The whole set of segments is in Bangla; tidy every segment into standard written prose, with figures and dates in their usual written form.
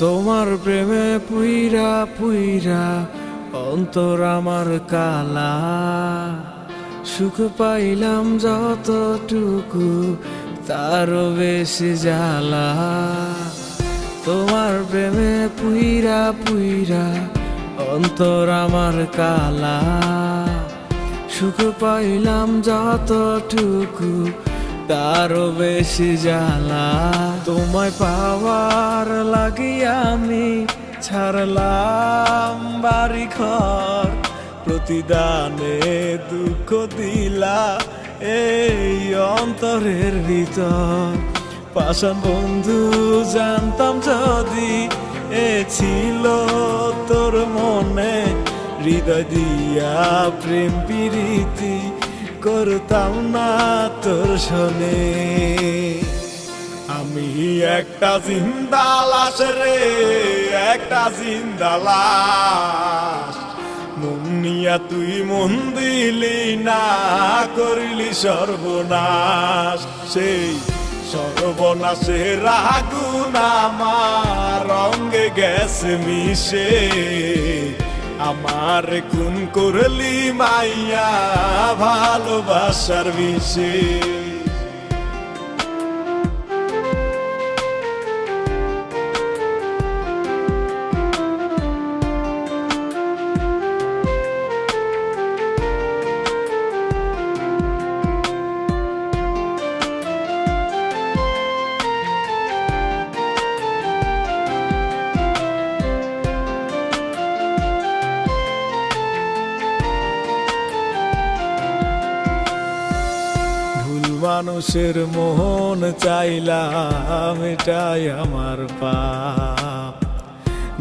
তোমার প্রেমে পুইরা পুইরা অন্তর আমার কালা, সুখ পাইলাম যতটুকু তারও বেশি জ্বালা। তোমার প্রেমে পুইরা পুইরা অন্তর আমার কালা, সুখ পাইলাম যতটুকু তারও বেশি জ্বালা। তোমায় পাওয়ার লাগিয়া আমি ছাড়লাম বাড়ি ঘর, প্রতিদানে দুঃখ দিলা এই অন্তরের ভিতর। পাষাণ বন্ধু জানতাম যদি এ ছিল তোর মনে, হৃদয় দিয়া প্রেম প্রীতি করতাম না তোর শোনে। আমি একটা জিন্দা লাশ রে, একটা জিন্দা লাশ, মন নিয়া তুই মন দিলি না, করিলি সর্বনাশ। সেই সর্বনাশের আগুন আমার রঙে গেছে মিশে, আমার খুন করলি মাইয়া ভালোবাসার বিষে। মানুষের মন চাইলাম এটাই আমার পাপ,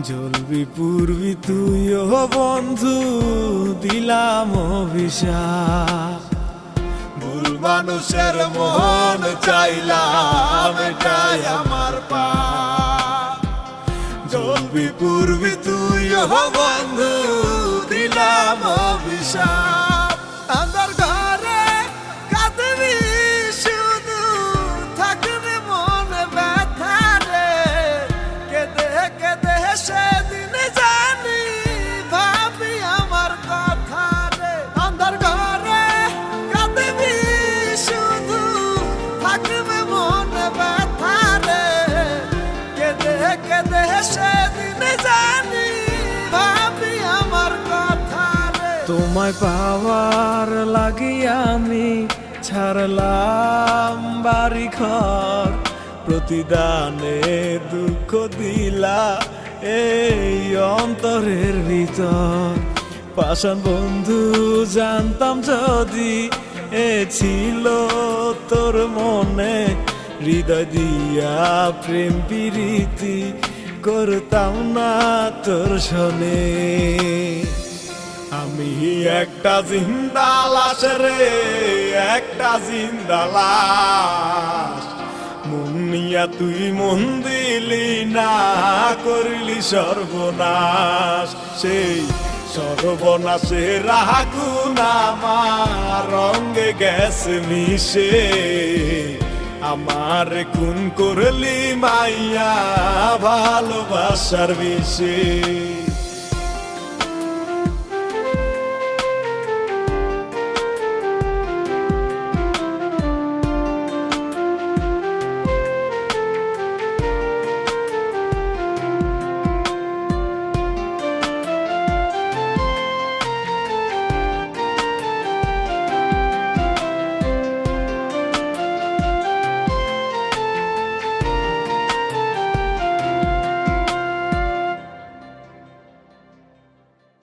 জ্বলবি পূর্বি তুইও বন্ধু দিলাম অভিশাপ। ভুল মানুষের মন চাইলাম এটাই আমার পাপ, জ্বলবি পূর্বি তুইও বন্ধু দিলাম অভিশাপ। আমার ঘরে কাঁদবি শুধু, থাকবে মনে ব্যথা রে, কেঁদে কেঁদে সেদিন জানি ভাবি আমার কথা রে। আমার ঘরে কাঁদবি শুধু, থাকবে মনে ব্যথা রে, কেঁদে কেঁদে সেদিন জানি ভাবি আমার কথা রে। তোমায় পাওয়ার লাগিয়া আমি ছাড়লাম বাড়ি ঘর, প্রতিদানে দুঃখ দিলা এই অন্তরের ভিতর। পাষাণ বন্ধু জানতাম যদি এ ছিল তোর মনে, হৃদয় দিয়া প্রেম প্রীতি করতাম না তোর শোনে। আমি একটা জিন্দা লাশ রে, একটা জিন্দা লাশ, মন নিয়া তুই মন দিলি না, করিলি সর্বনাশ। সেই সর্বনাশের আগুন আমার রঙে গেছে মিশে, আমার খুন করলি মাইয়া ভালোবাসার বিষে।